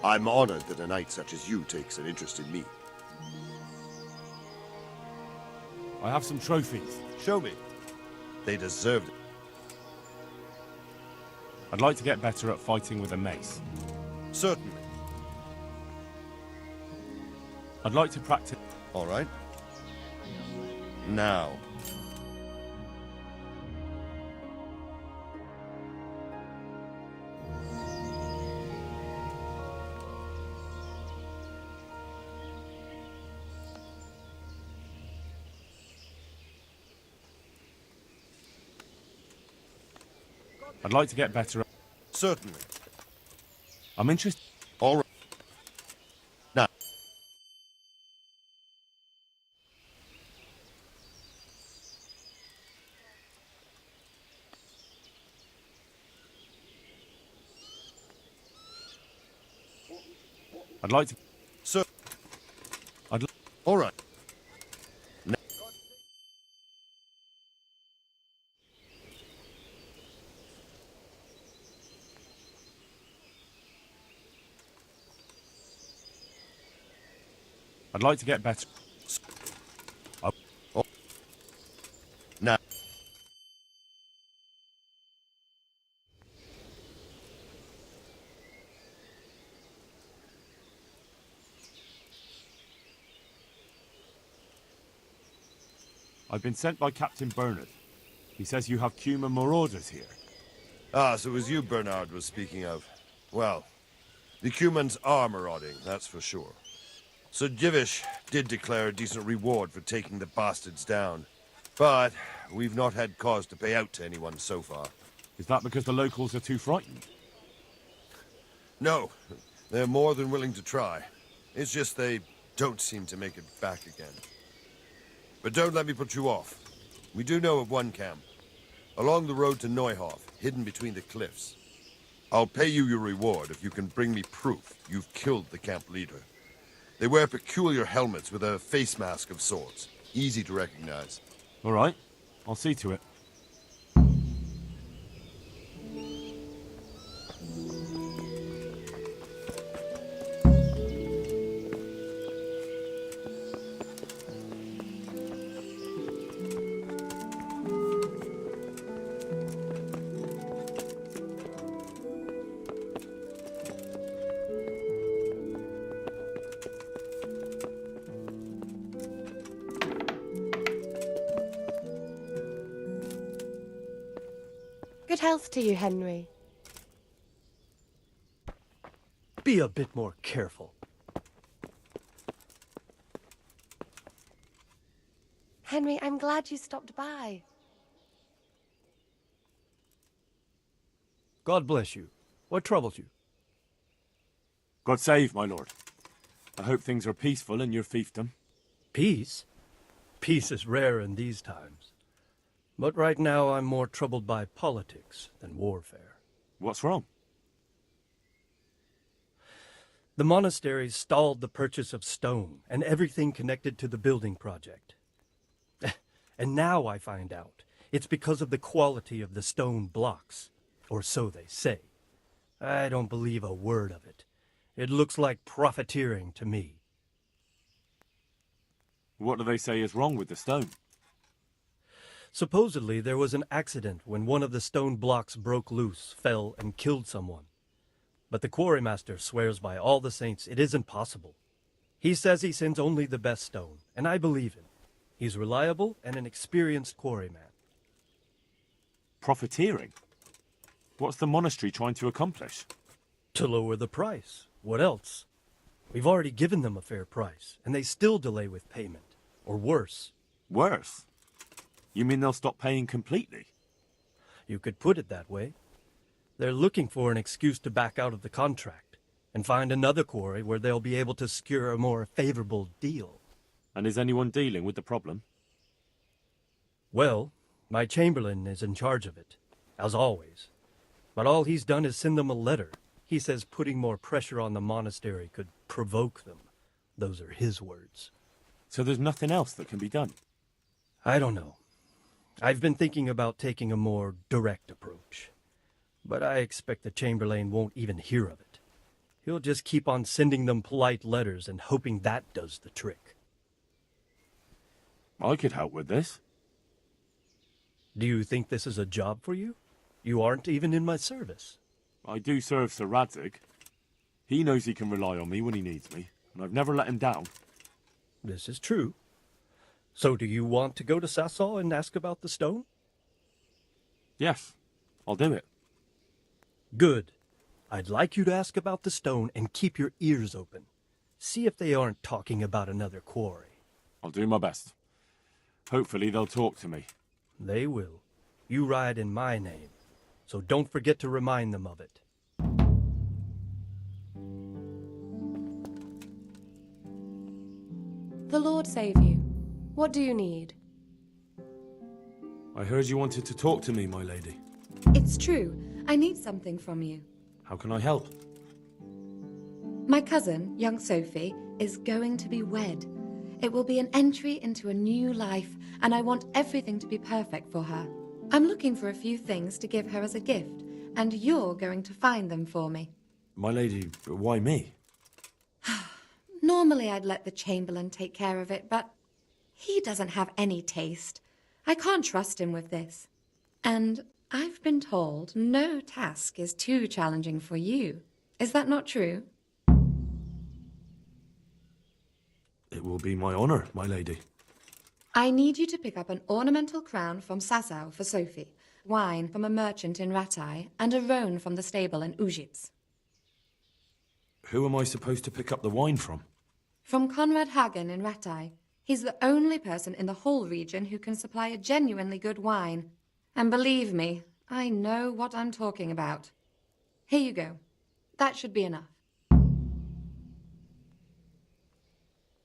I'm honored that a knight such as you takes an interest in me. I have some trophies. Show me. They deserved it. I'd like to get better at fighting with a mace. Certainly. I'd like to practice... All right. Now. I'd like to get better at... Certainly. I'm interested... All right. Now. I'd like to... Sir. I'd... All right. I'd like to get better... Oh. Now. I've been sent by Captain Bernard. He says you have Cuman marauders here. Ah, so it was you Bernard was speaking of. Well, the Cumans are marauding, that's for sure. Sir Divish did declare a decent reward for taking the bastards down. But we've not had cause to pay out to anyone so far. Is that because the locals are too frightened? No, they're more than willing to try. It's just they don't seem to make it back again. But don't let me put you off. We do know of one camp. Along the road to Neuhof, hidden between the cliffs. I'll pay you your reward if you can bring me proof you've killed the camp leader. They wear peculiar helmets with a face mask of sorts. Easy to recognize. All right. I'll see to it. Good health to you, Henry. Be a bit more careful. Henry, I'm glad you stopped by. God bless you. What troubles you? God save, my lord. I hope things are peaceful in your fiefdom. Peace? Peace is rare in these times. But right now I'm more troubled by politics than warfare. What's wrong? The monastery stalled the purchase of stone and everything connected to the building project. And now I find out it's because of the quality of the stone blocks, or so they say. I don't believe a word of it. It looks like profiteering to me. What do they say is wrong with the stone? Supposedly, there was an accident when one of the stone blocks broke loose, fell, and killed someone. But the quarrymaster swears by all the saints it isn't possible. He says he sends only the best stone, and I believe him. He's reliable and an experienced quarryman. Profiteering? What's the monastery trying to accomplish? To lower the price. What else? We've already given them a fair price, and they still delay with payment. Or worse. Worse? You mean they'll stop paying completely? You could put it that way. They're looking for an excuse to back out of the contract and find another quarry where they'll be able to secure a more favorable deal. And is anyone dealing with the problem? Well, my chamberlain is in charge of it, as always. But all he's done is send them a letter. He says putting more pressure on the monastery could provoke them. Those are his words. So there's nothing else that can be done? I don't know. I've been thinking about taking a more direct approach. But I expect the Chamberlain won't even hear of it. He'll just keep on sending them polite letters and hoping that does the trick. I could help with this. Do you think this is a job for you? You aren't even in my service. I do serve Sir Radzig. He knows he can rely on me when he needs me, and I've never let him down. This is true. So do you want to go to Sasau and ask about the stone? Yes, I'll do it. Good. I'd like you to ask about the stone and keep your ears open. See if they aren't talking about another quarry. I'll do my best. Hopefully they'll talk to me. They will. You ride in my name, so don't forget to remind them of it. The Lord save you. What do you need? I heard you wanted to talk to me, my lady. It's true. I need something from you. How can I help? My cousin, young Sophie, is going to be wed. It will be an entry into a new life, and I want everything to be perfect for her. I'm looking for a few things to give her as a gift, and you're going to find them for me. My lady, why me? Normally I'd let the Chamberlain take care of it, but he doesn't have any taste. I can't trust him with this. And I've been told no task is too challenging for you. Is that not true? It will be my honor, my lady. I need you to pick up an ornamental crown from Sasau for Sophie, wine from a merchant in Ratai, and a roan from the stable in Uzhitz. Who am I supposed to pick up the wine from? From Conrad Hagen in Ratai. He's the only person in the whole region who can supply a genuinely good wine. And believe me, I know what I'm talking about. Here you go. That should be enough.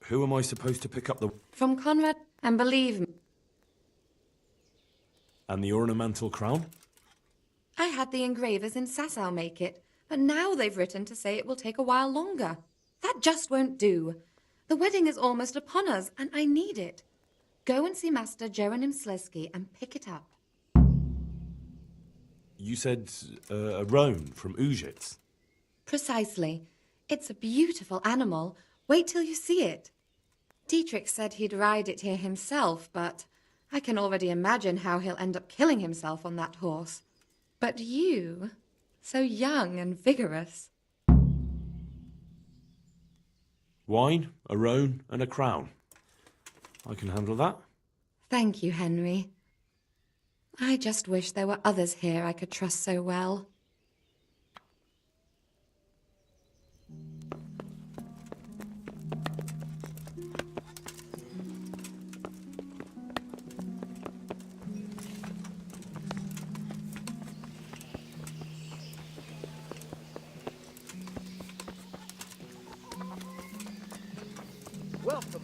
Who am I supposed to pick up the... From Conrad, and believe me, And the ornamental crown? I had the engravers in Sasau make it, but now they've written to say it will take a while longer. That just won't do. The wedding is almost upon us, and I need it. Go and see Master Jeronim Slesky and pick it up. You said a roan from Uzhitz. Precisely. It's a beautiful animal. Wait till you see it. Dietrich said he'd ride it here himself, but I can already imagine how he'll end up killing himself on that horse. But you, so young and vigorous. Wine, a roan, and a crown. I can handle that. Thank you, Henry. I just wish there were others here I could trust so well. Welcome,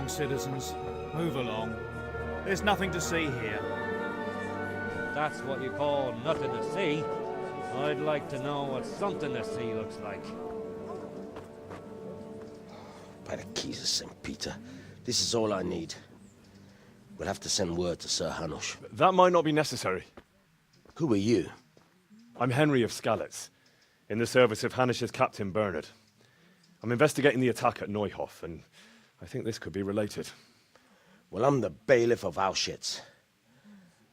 along, citizens. Move along. There's nothing to see here. That's what you call nothing to see. I'd like to know what something to see looks like. By the keys of St. Peter, this is all I need. We'll have to send word to Sir Hanush. That might not be necessary. Who are you? I'm Henry of Skalitz, in the service of Hanush's Captain Bernard. I'm investigating the attack at Neuhof, and I think this could be related. Well, I'm the bailiff of Uzhitz.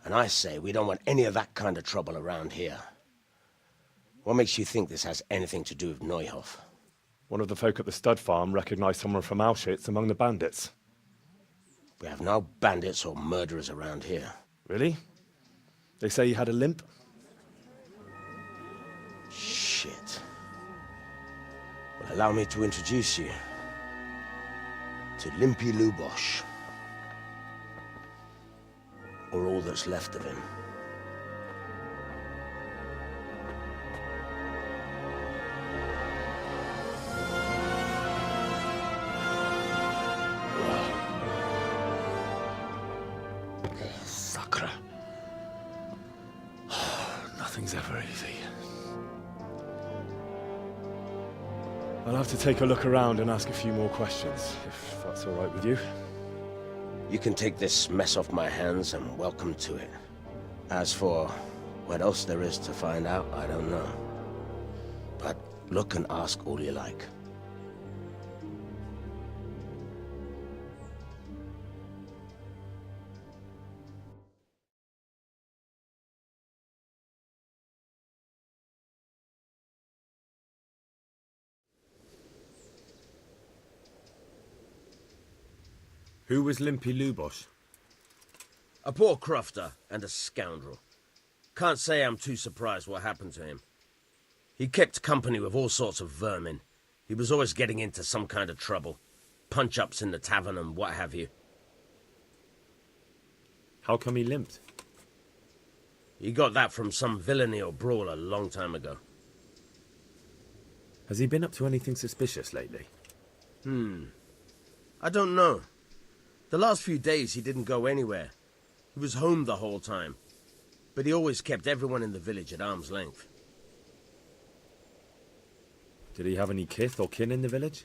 And I say we don't want any of that kind of trouble around here. What makes you think this has anything to do with Neuhof? One of the folk at the stud farm recognized someone from Auschwitz among the bandits. We have no bandits or murderers around here. Really? They say he had a limp? Shit. Well, allow me to introduce you to Limpy Lubosh. Or all that's left of him. Sakra. Nothing's ever easy. I'll have to take a look around and ask a few more questions, if that's all right with you. You can take this mess off my hands and welcome to it. As for what else there is to find out, I don't know. But look and ask all you like. Who was Limpy Lubosh? A poor crofter and a scoundrel. Can't say I'm too surprised what happened to him. He kept company with all sorts of vermin. He was always getting into some kind of trouble. Punch-ups in the tavern and what have you. How come he limped? He got that from some villainy or brawl a long time ago. Has he been up to anything suspicious lately? I don't know. The last few days he didn't go anywhere. He was home the whole time. But he always kept everyone in the village at arm's length. Did he have any kith or kin in the village?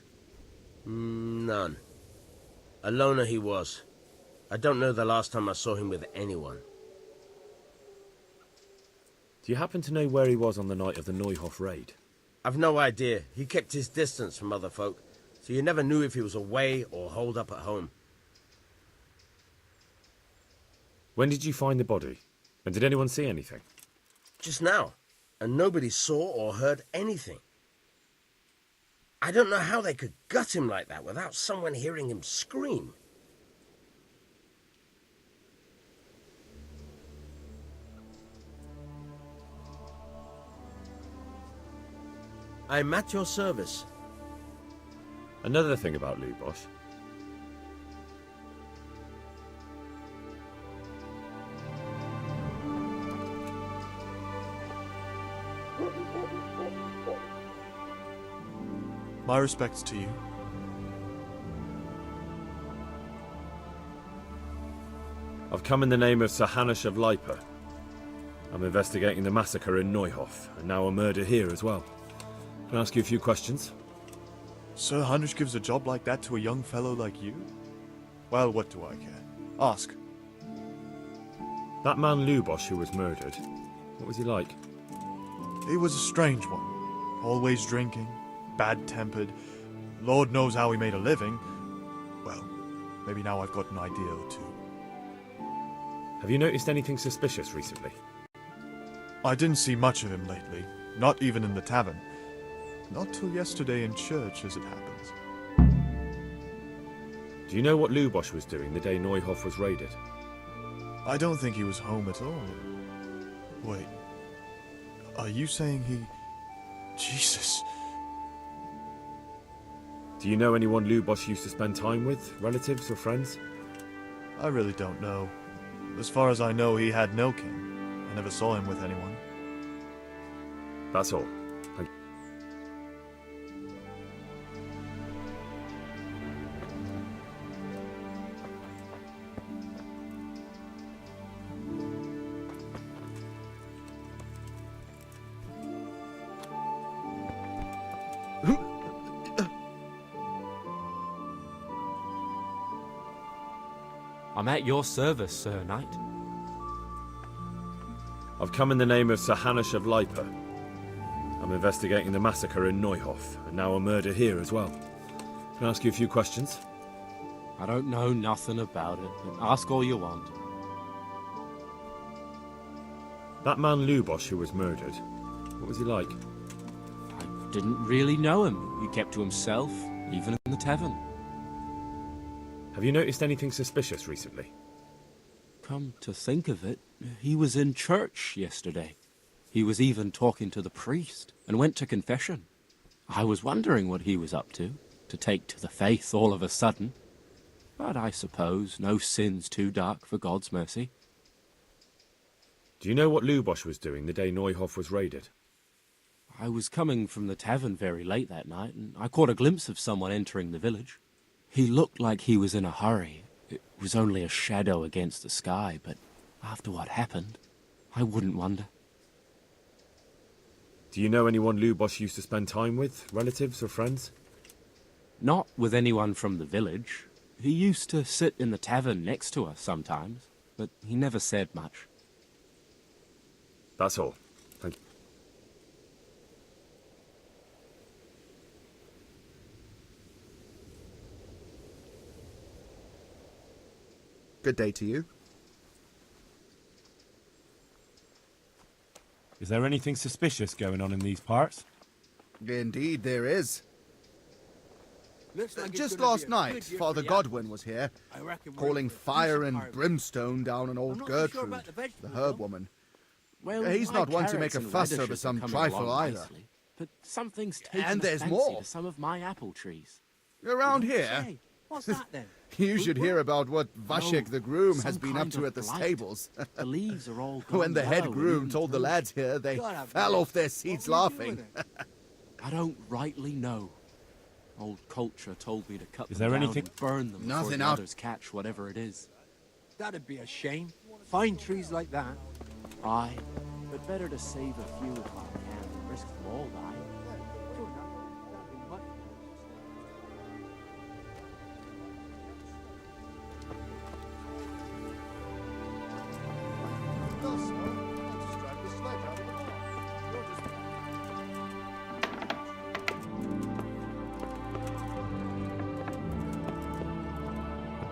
None. A loner he was. I don't know the last time I saw him with anyone. Do you happen to know where he was on the night of the Neuhof raid? I've no idea. He kept his distance from other folk, so you never knew if he was away or holed up at home. When did you find the body? And did anyone see anything? Just now. And nobody saw or heard anything. I don't know how they could gut him like that without someone hearing him scream. I'm at your service. Another thing about Lubosh. My respects to you. I've come in the name of Sir Hanush of Lipa. I'm investigating the massacre in Neuhof, and now a murder here as well. Can I ask you a few questions? Sir Hanush gives a job like that to a young fellow like you? Well, what do I care? Ask. That man Lubosh who was murdered, what was he like? He was a strange one. Always drinking, bad-tempered. Lord knows how he made a living. Well, maybe now I've got an idea or two. Have you noticed anything suspicious recently? I didn't see much of him lately, not even in the tavern. Not till yesterday in church, as it happens. Do you know what Lubosh was doing the day Neuhof was raided? I don't think he was home at all. Wait, are you saying he... Jesus. Do you know anyone Lubosh used to spend time with? Relatives or friends? I really don't know. As far as I know, he had no kin. I never saw him with anyone. That's all. Thank you. I'm at your service, Sir Knight. I've come in the name of Sir Hanush of Lipa. I'm investigating the massacre in Neuhof, and now a murder here as well. Can I ask you a few questions? I don't know nothing about it, but ask all you want. That man Lubosh who was murdered, what was he like? I didn't really know him. He kept to himself, even in the tavern. Have you noticed anything suspicious recently? Come to think of it, he was in church yesterday. He was even talking to the priest, and went to confession. I was wondering what he was up to take to the faith all of a sudden. But I suppose no sin's too dark for God's mercy. Do you know what Lubosh was doing the day Neuhof was raided? I was coming from the tavern very late that night, and I caught a glimpse of someone entering the village. He looked like he was in a hurry. It was only a shadow against the sky, but after what happened, I wouldn't wonder. Do you know anyone Lubosh used to spend time with? Relatives or friends? Not with anyone from the village. He used to sit in the tavern next to us sometimes, but he never said much. That's all. Thank you. Good day to you. Is there anything suspicious going on in these parts? Indeed, there is. Just last night, Father Godwin was here, calling fire and brimstone down on old Gertrude, the herb woman. Well, He's my not one to make carrots a and fuss over radishes are some coming trifle along either. nicely, but something's taken And a there's fancy more. to some of my apple trees. Around here, What's that then? you should hear about what Vashik the groom has some been up kind to of at the blight. stables. The leaves are all gone When the head yellow and groom even told the bruised. lads here, they fell off their seats laughing. I don't rightly know. Old culture told me to cut Is them there down anything- and burn them before Nothing the out. others catch whatever it is. That'd be a shame. Fine trees like that. Aye, but better to save a few if I can than risk them all dying.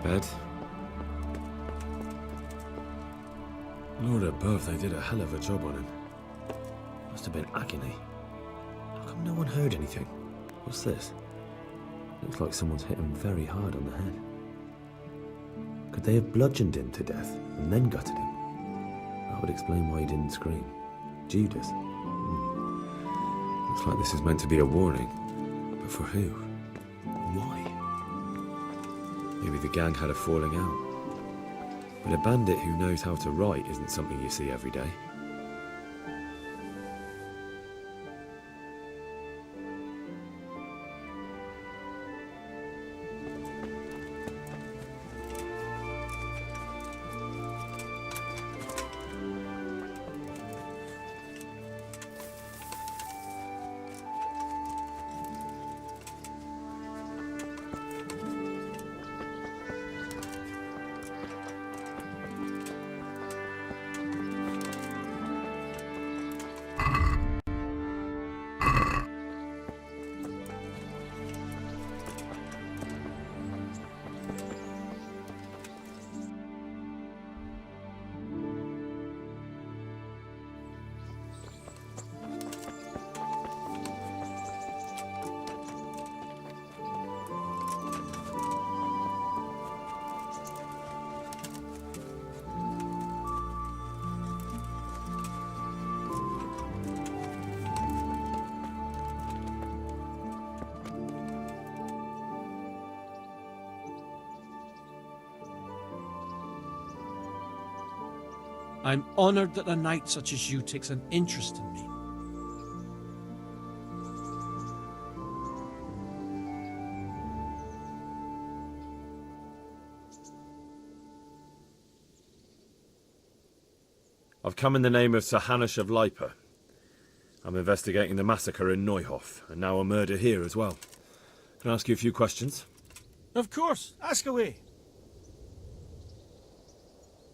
Bed. Lord above, they did a hell of a job on him. Must have been agony. How come no one heard anything? What's this? Looks like someone's hit him very hard on the head. Could they have bludgeoned him to death and then gutted him? That would explain why he didn't scream. Judas. Looks like this is meant to be a warning. But for who? Why? Maybe the gang had a falling out. But a bandit who knows how to write isn't something you see every day. I'm honored that a knight such as you takes an interest in me. I've come in the name of Sir Hanush of Lipa. I'm investigating the massacre in Neuhof, and now a murder here as well. Can I ask you a few questions? Of course. Ask away.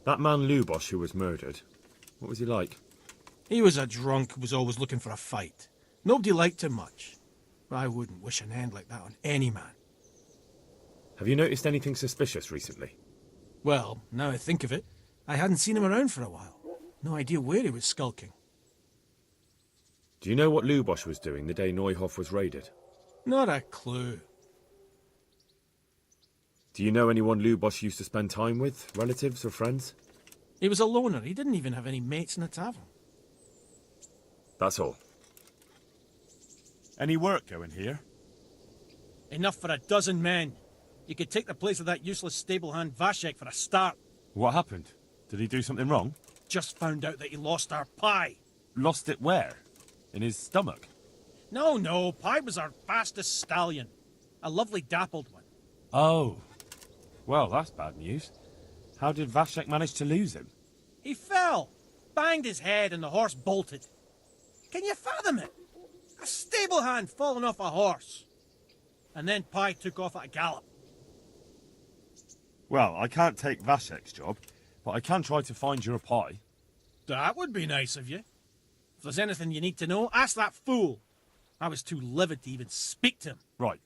That man Lubosh who was murdered, what was he like? He was a drunk who was always looking for a fight. Nobody liked him much. I wouldn't wish an end like that on any man. Have you noticed anything suspicious recently? Well, now I think of it, I hadn't seen him around for a while. No idea where he was skulking. Do you know what Lubosh was doing the day Neuhof was raided? Not a clue. Do you know anyone Lubosh used to spend time with? Relatives or friends? He was a loner. He didn't even have any mates in the tavern. That's all. Any work going here? Enough for a dozen men. You could take the place of that useless stable hand Vashek for a start. What happened? Did he do something wrong? Just found out that he lost our pie. Lost it where? In his stomach? No, Pie was our fastest stallion. A lovely dappled one. Oh. Well, that's bad news. How did Vashek manage to lose him? He fell, banged his head, and the horse bolted. Can you fathom it? A stable hand falling off a horse. And then Pie took off at a gallop. Well, I can't take Vashek's job, but I can try to find you a pie. That would be nice of you. If there's anything you need to know, ask that fool. I was too livid to even speak to him. Right.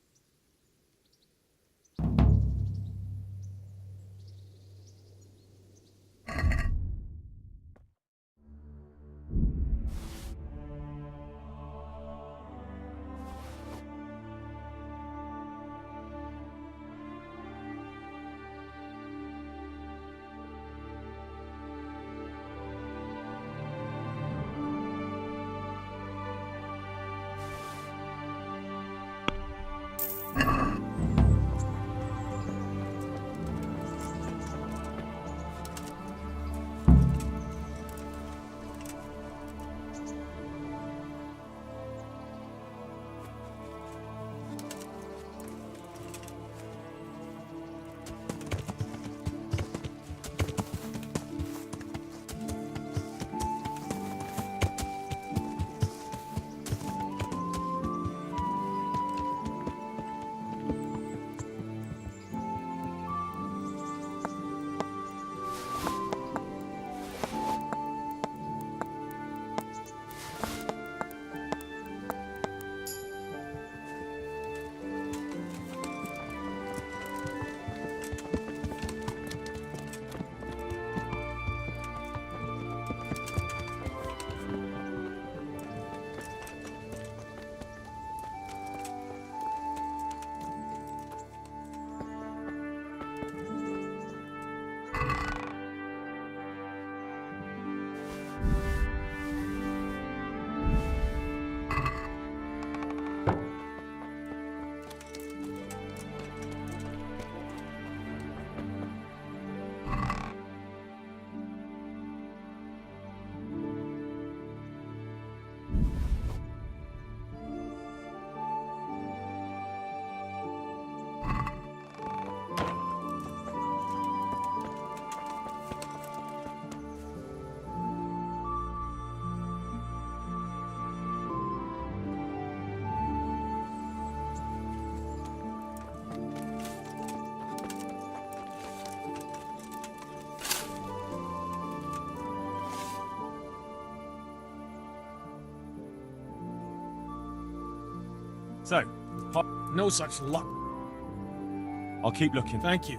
So, no such luck. I'll keep looking. Thank you.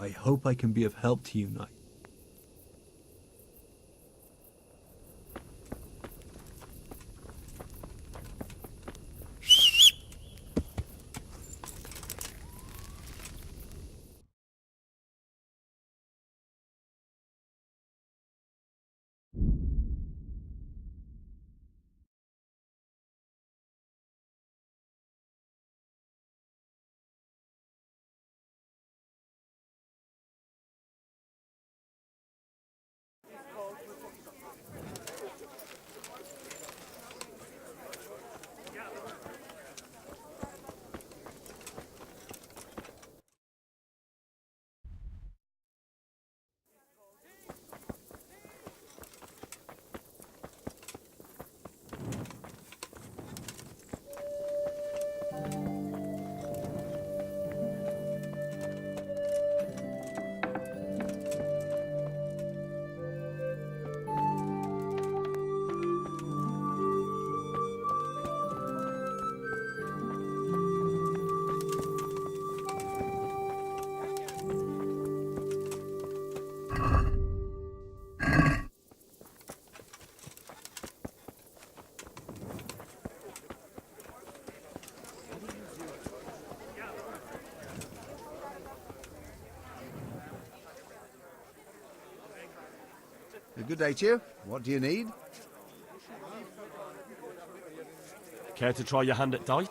I hope I can be of help to you, knight. Good day to you. What do you need? Care to try your hand at dice?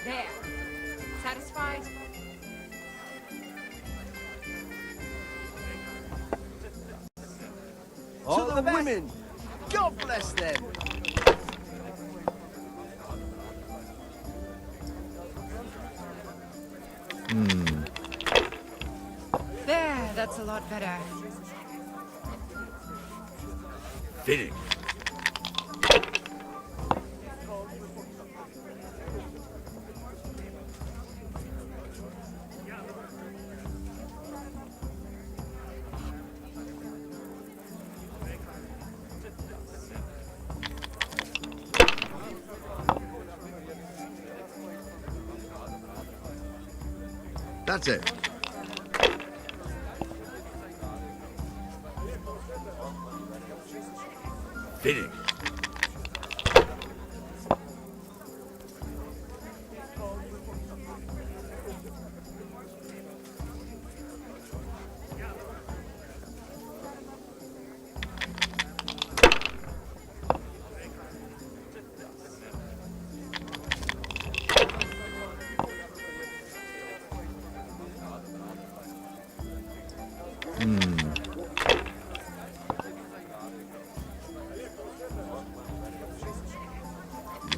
There. Satisfied? To the women! God bless them! There, that's a lot better. Fitting. That's it. Fitting.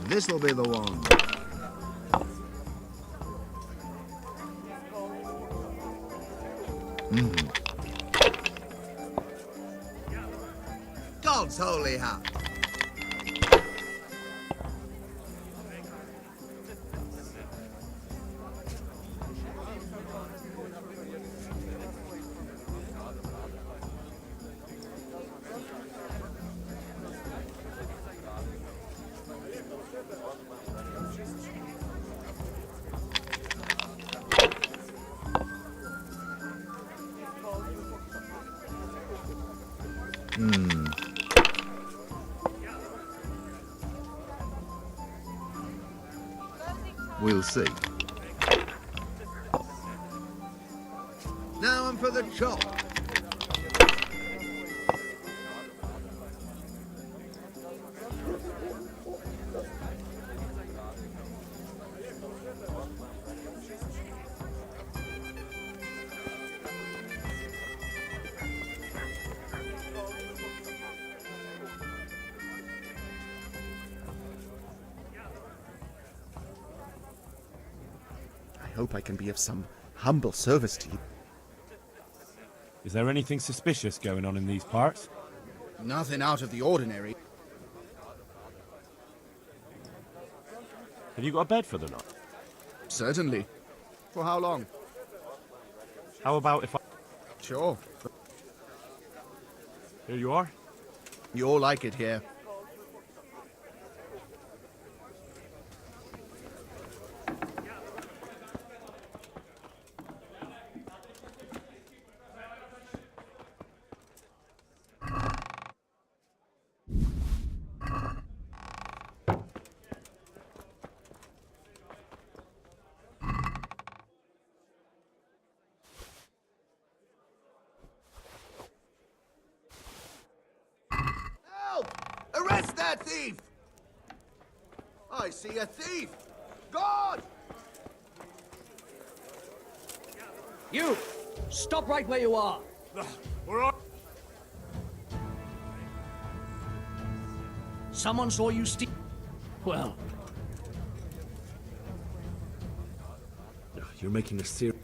This'll be the one. God's holy hat. We'll see. Now I'm for the chop. I hope I can be of some humble service to you. Is there anything suspicious going on in these parts? Nothing out of the ordinary. Have you got a bed for the night? Certainly. For how long? How about if I... Sure. Here you are. You all like it here. Arrest that thief! I see a thief! God! You! Stop right where you are! We're on... Someone saw you steal... Well... You're making a serious...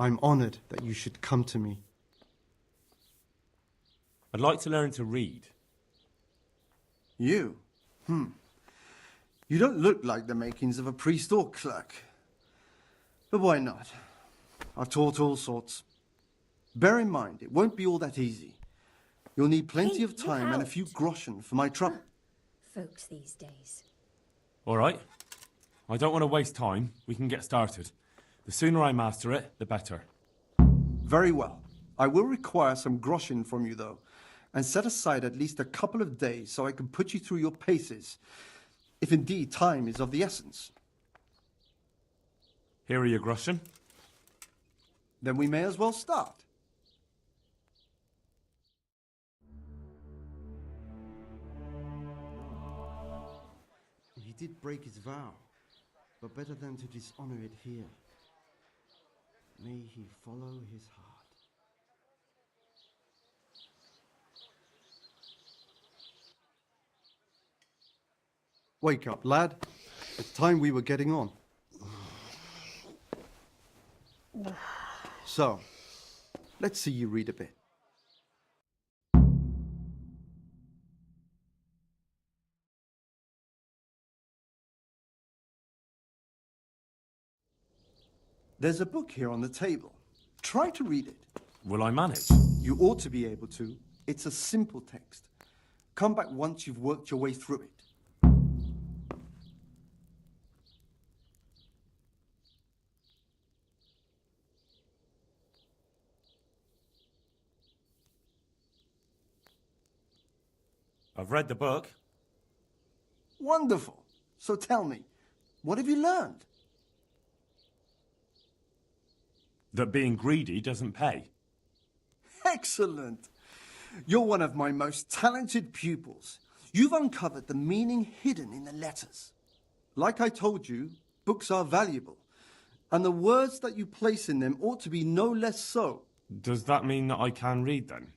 I'm honored that you should come to me. I'd like to learn to read. You? You don't look like the makings of a priest or clerk. But why not? I've taught all sorts. Bear in mind, it won't be all that easy. You'll need plenty of time and a few groschen for my trouble. Folks these days. All right. I don't want to waste time. We can get started. The sooner I master it, the better. Very well. I will require some groschen from you, though, and set aside at least a couple of days so I can put you through your paces, if indeed time is of the essence. Here are your groschen. Then we may as well start. He did break his vow, but better than to dishonor it here. May he follow his heart. Wake up, lad. It's time we were getting on. So, let's see you read a bit. There's a book here on the table. Try to read it. Will I manage? You ought to be able to. It's a simple text. Come back once you've worked your way through it. I've read the book. Wonderful. So tell me, what have you learned? That being greedy doesn't pay. Excellent. You're one of my most talented pupils. You've uncovered the meaning hidden in the letters. Like I told you, books are valuable, and the words that you place in them ought to be no less so. Does that mean that I can read then?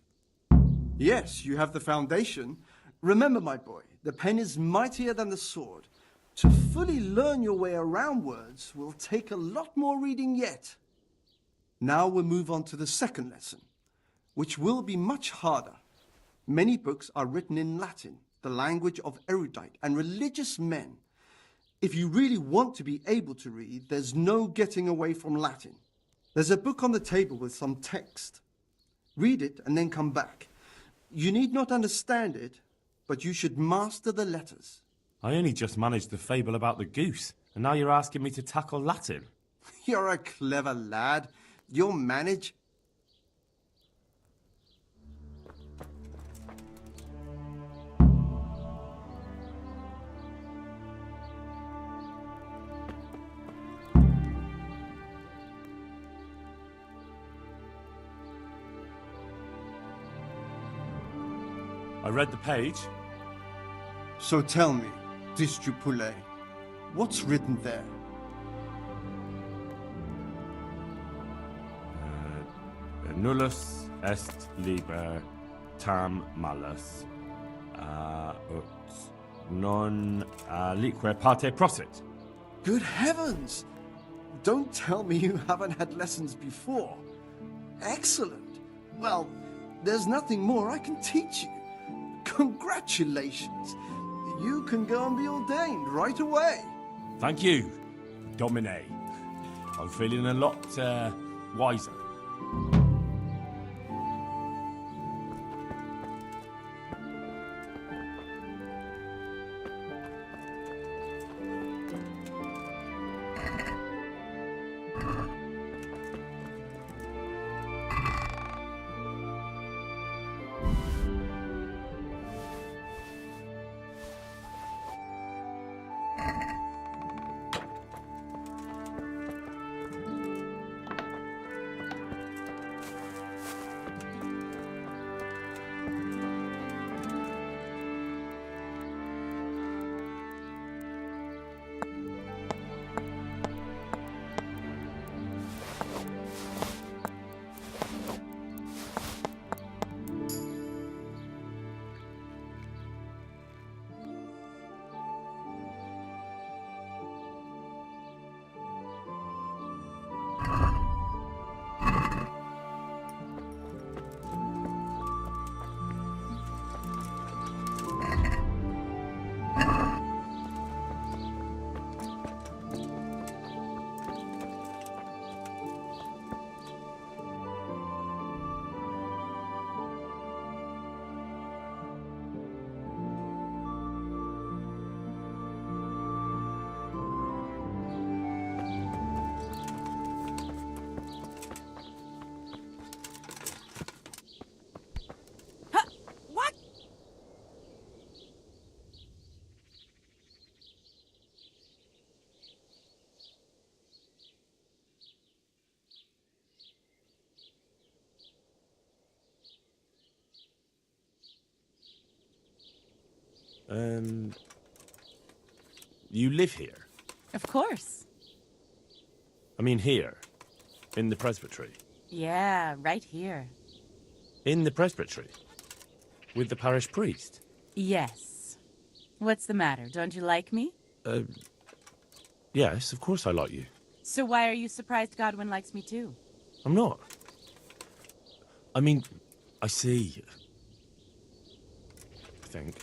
Yes, you have the foundation. Remember, my boy, the pen is mightier than the sword. To fully learn your way around words will take a lot more reading yet. Now we'll move on to the second lesson, which will be much harder. Many books are written in Latin, the language of erudite and religious men. If you really want to be able to read, there's no getting away from Latin. There's a book on the table with some text. Read it and then come back. You need not understand it, but you should master the letters. I only just managed the fable about the goose, and now you're asking me to tackle Latin. You're a clever lad. You'll manage. I read the page. So tell me, Discipule, what's written there? Nullus est liber tam malus, ut non alique parte prosit. Good heavens! Don't tell me you haven't had lessons before. Excellent. Well, there's nothing more I can teach you. Congratulations. You can go and be ordained right away. Thank you, Domine. I'm feeling a lot wiser. You live here? Of course. I mean here, in the presbytery. Yeah, right here. In the presbytery? With the parish priest? Yes. What's the matter? Don't you like me? Yes, of course I like you. So why are you surprised Godwin likes me too? I'm not. I mean, I see. I think.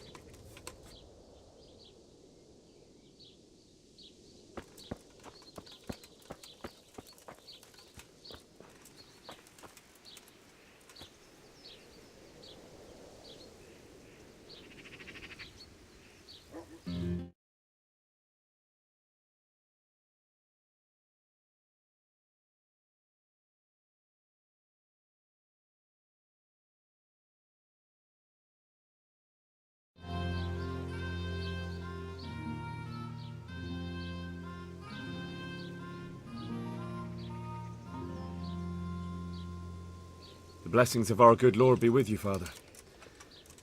The blessings of our good Lord be with you, Father.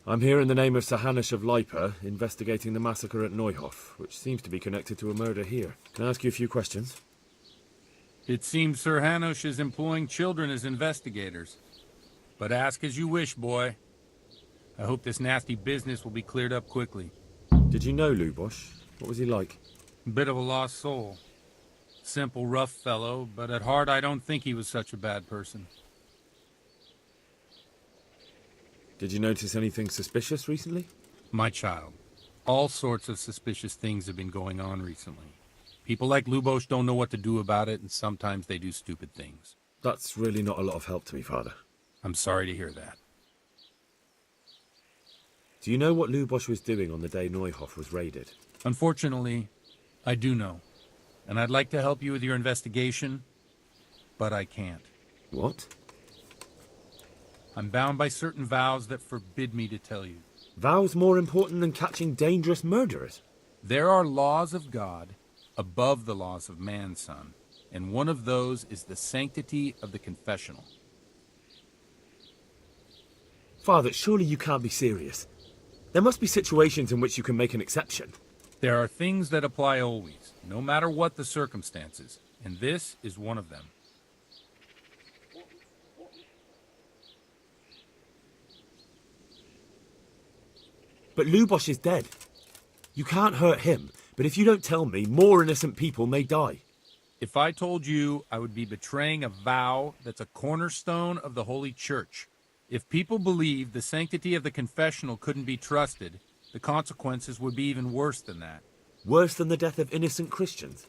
I'm here in the name of Sir Hanush of Lipa, investigating the massacre at Neuhof, which seems to be connected to a murder here. Can I ask you a few questions? It seems Sir Hanush is employing children as investigators. But ask as you wish, boy. I hope this nasty business will be cleared up quickly. Did you know Lubosh? What was he like? Bit of a lost soul. Simple, rough fellow, but at heart I don't think he was such a bad person. Did you notice anything suspicious recently? My child, all sorts of suspicious things have been going on recently. People like Lubosh don't know what to do about it, and sometimes they do stupid things. That's really not a lot of help to me, Father. I'm sorry to hear that. Do you know what Lubosh was doing on the day Neuhof was raided? Unfortunately, I do know. And I'd like to help you with your investigation, but I can't. What? I'm bound by certain vows that forbid me to tell you. Vows more important than catching dangerous murderers? There are laws of God above the laws of man, son, and one of those is the sanctity of the confessional. Father, surely you can't be serious. There must be situations in which you can make an exception. There are things that apply always, no matter what the circumstances, and this is one of them. But Lubosh is dead. You can't hurt him, but if you don't tell me, more innocent people may die. If I told you, I would be betraying a vow that's a cornerstone of the Holy Church. If people believed the sanctity of the confessional couldn't be trusted, the consequences would be even worse than that. Worse than the death of innocent Christians?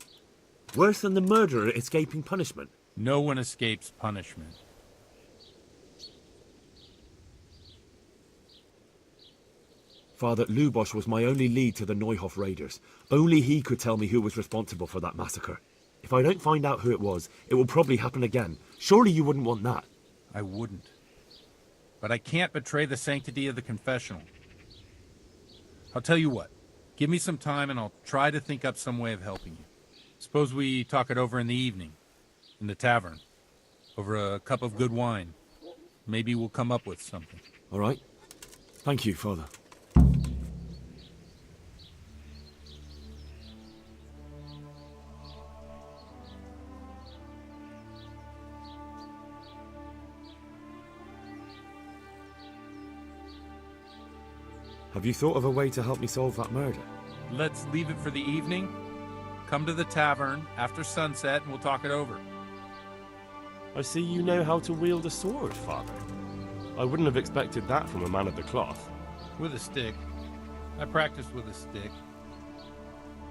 Worse than the murderer escaping punishment? No one escapes punishment. Father, Lubosh was my only lead to the Neuhof raiders. Only he could tell me who was responsible for that massacre. If I don't find out who it was, it will probably happen again. Surely you wouldn't want that. I wouldn't. But I can't betray the sanctity of the confessional. I'll tell you what. Give me some time and I'll try to think up some way of helping you. Suppose we talk it over in the evening, in the tavern, over a cup of good wine. Maybe we'll come up with something. All right. Thank you, Father. Have you thought of a way to help me solve that murder? Let's leave it for the evening. Come to the tavern after sunset and we'll talk it over. I see you know how to wield a sword, Father. I wouldn't have expected that from a man of the cloth. With a stick. I practiced with a stick.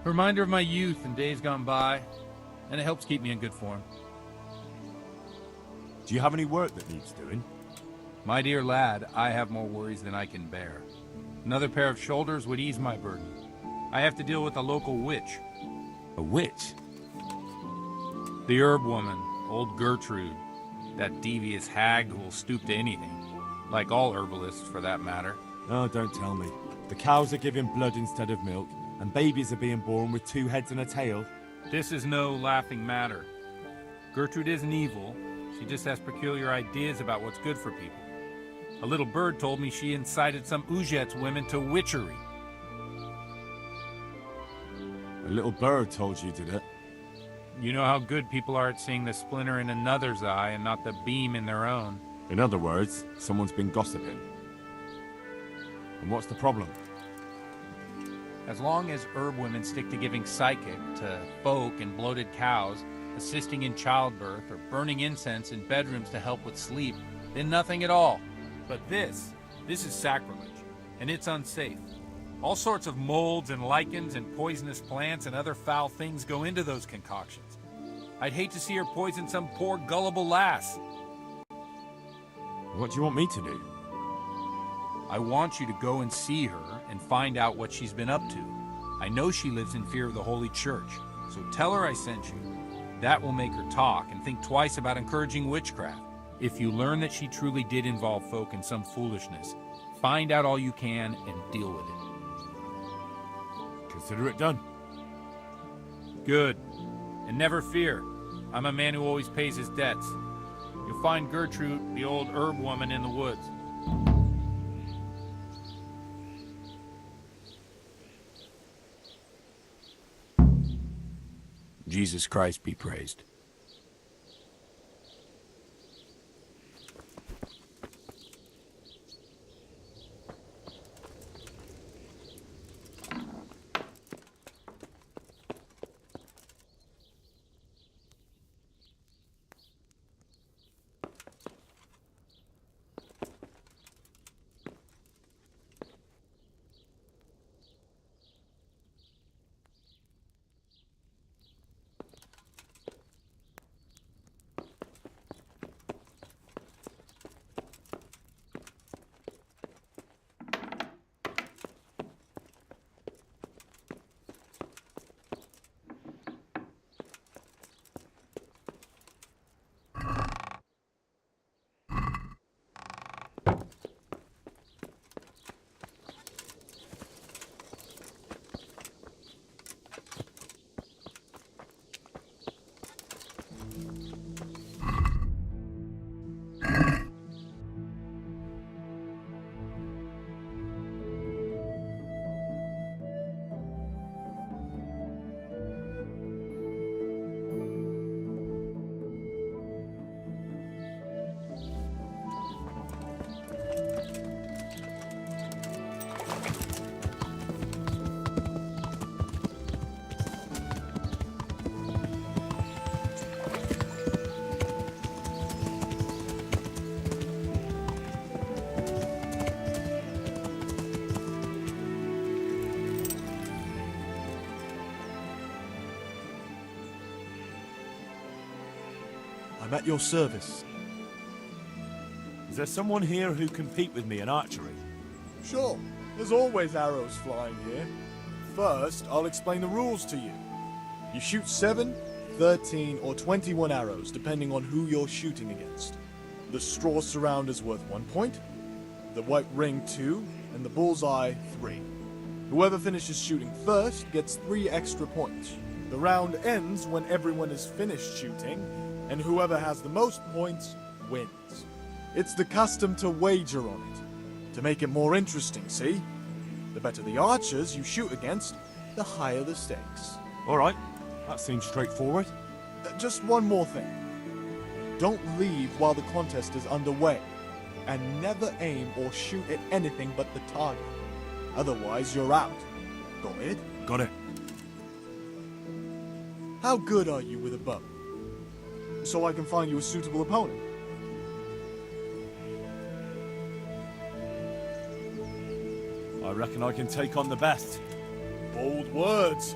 A reminder of my youth and days gone by, and it helps keep me in good form. Do you have any work that needs doing? My dear lad, I have more worries than I can bear. Another pair of shoulders would ease my burden. I have to deal with a local witch. A witch? The herb woman, old Gertrude. That devious hag who will stoop to anything. Like all herbalists, for that matter. Oh, don't tell me. The cows are giving blood instead of milk, and babies are being born with 2 heads and a tail. This is no laughing matter. Gertrude isn't evil. She just has peculiar ideas about what's good for people. A little bird told me she incited some Uzhitz women to witchery. A little bird told you, did it? You know how good people are at seeing the splinter in another's eye and not the beam in their own. In other words, someone's been gossiping. And what's the problem? As long as herb women stick to giving psychic to folk and bloated cows, assisting in childbirth, or burning incense in bedrooms to help with sleep, then nothing at all. But this is sacrilege, and it's unsafe. All sorts of molds and lichens and poisonous plants and other foul things go into those concoctions. I'd hate to see her poison some poor gullible lass. What do you want me to do? I want you to go and see her and find out what she's been up to. I know she lives in fear of the Holy Church, so tell her I sent you. That will make her talk and think twice about encouraging witchcraft. If you learn that she truly did involve folk in some foolishness, find out all you can and deal with it. Consider it done. Good. And never fear. I'm a man who always pays his debts. You'll find Gertrude, the old herb woman, in the woods. Jesus Christ be praised. I'm at your service. Is there someone here who can compete with me in archery? Sure, there's always arrows flying here. First, I'll explain the rules to you. You shoot 7, 13, or 21 arrows, depending on who you're shooting against. The straw surround is worth 1 point, the white ring 2, and the bullseye 3. Whoever finishes shooting first gets 3 extra points. The round ends when everyone is finished shooting, and whoever has the most points wins. It's the custom to wager on it, to make it more interesting, see? The better the archers you shoot against, the higher the stakes. All right, that seems straightforward. Just one more thing. Don't leave while the contest is underway, and never aim or shoot at anything but the target. Otherwise, you're out. Got it? Got it. How good are you with a bow? So I can find you a suitable opponent. I reckon I can take on the best. Bold words.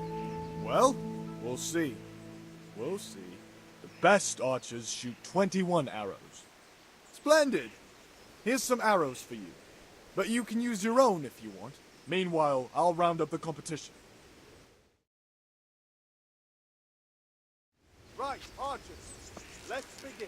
Well, we'll see. We'll see. The best archers shoot 21 arrows. Splendid! Here's some arrows for you. But you can use your own if you want. Meanwhile, I'll round up the competition. Right, archers. Let's begin.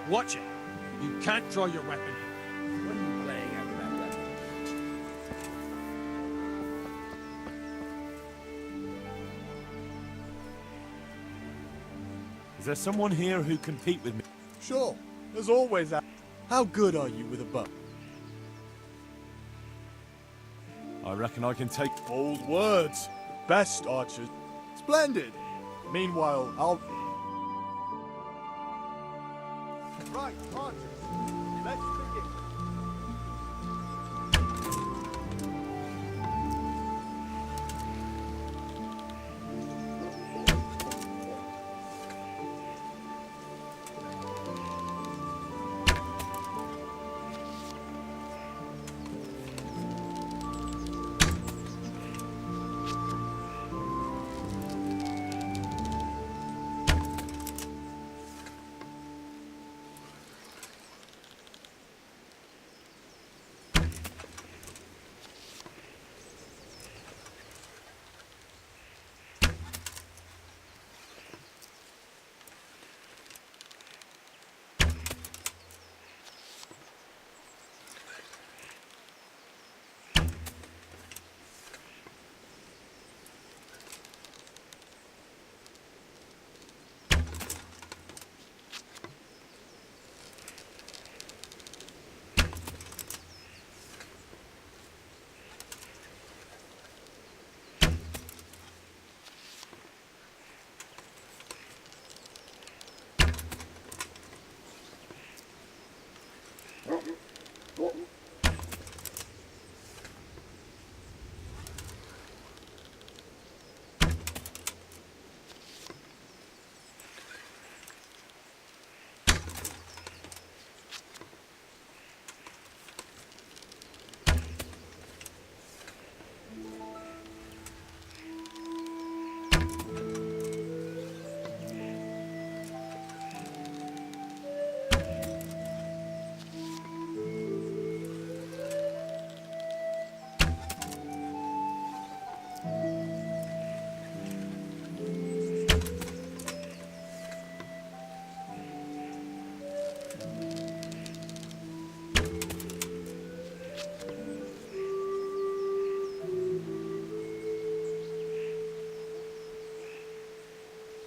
Watch it. You can't draw your weapon. What are you playing out with that weapon? Is there someone here who can compete with me? Sure, there's always that. How good are you with a bow? I reckon I can take... Bold words. The best archers. Splendid. Meanwhile, I'll... Right, archers. Let's begin.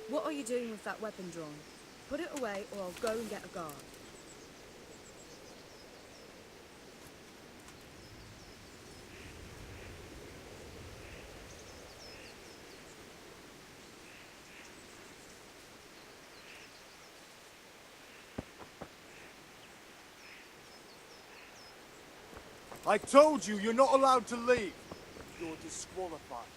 What are you doing with that weapon drawn? Put it away or I'll go and get a guard. I told you, you're not allowed to leave. You're disqualified.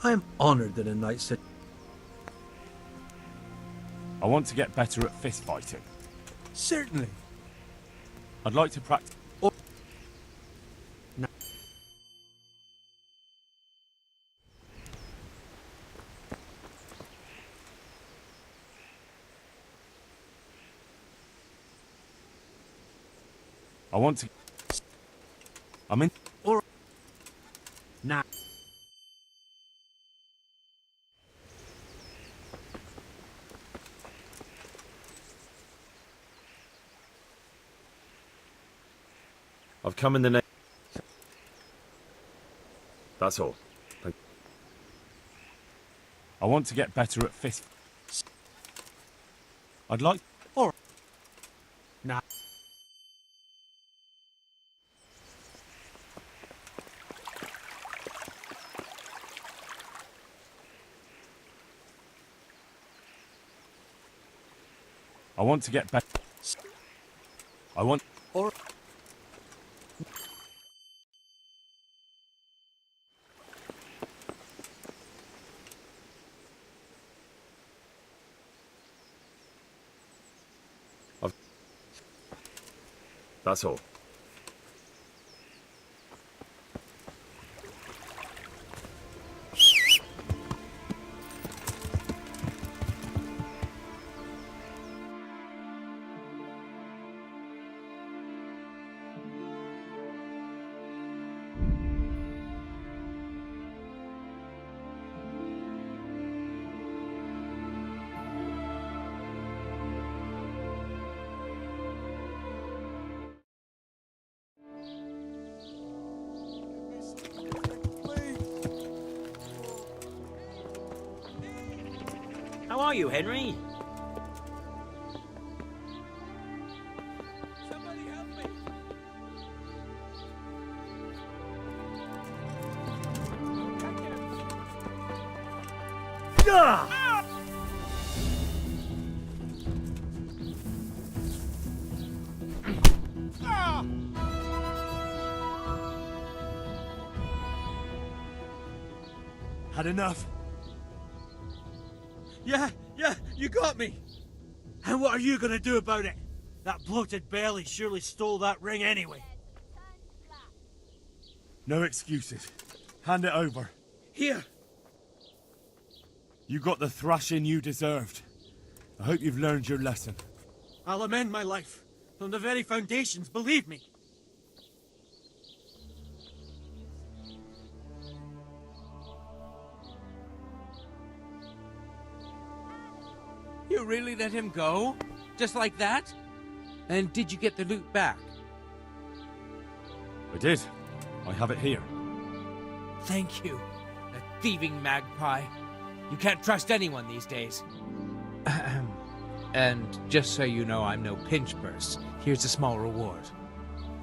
I am honored that a knight said. I want to get better at fist fighting. Certainly. I'd like to practice. I want to. I'm in. Or. Nah. I've come in the name. That's all. I want to get better at fist. I'd like. Or. Nah. I want to get better. I want. Or. That's all. How are you, Henry? Somebody help me! Had enough? Yeah, you got me. And what are you gonna do about it? That bloated belly surely stole that ring anyway. No excuses. Hand it over. Here. You got the thrashing you deserved. I hope you've learned your lesson. I'll amend my life. From the very foundations, believe me. You really let him go? Just like that? And did you get the loot back? I did. I have it here. Thank you. A thieving magpie. You can't trust anyone these days. And just so you know, I'm no pinch purse. Here's a small reward.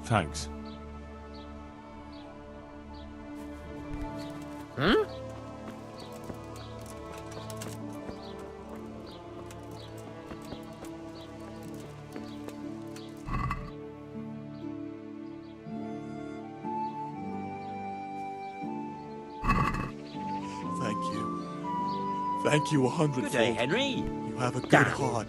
Thanks. Hmm? Thank you 100-fold. Good day, Henry. You have a good Damn. heart.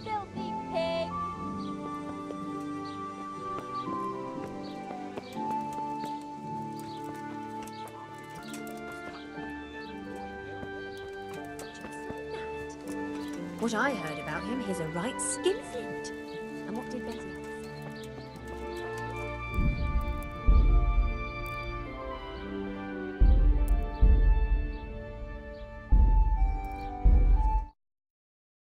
What I heard about him, he's a right skinflint. And what did Betty?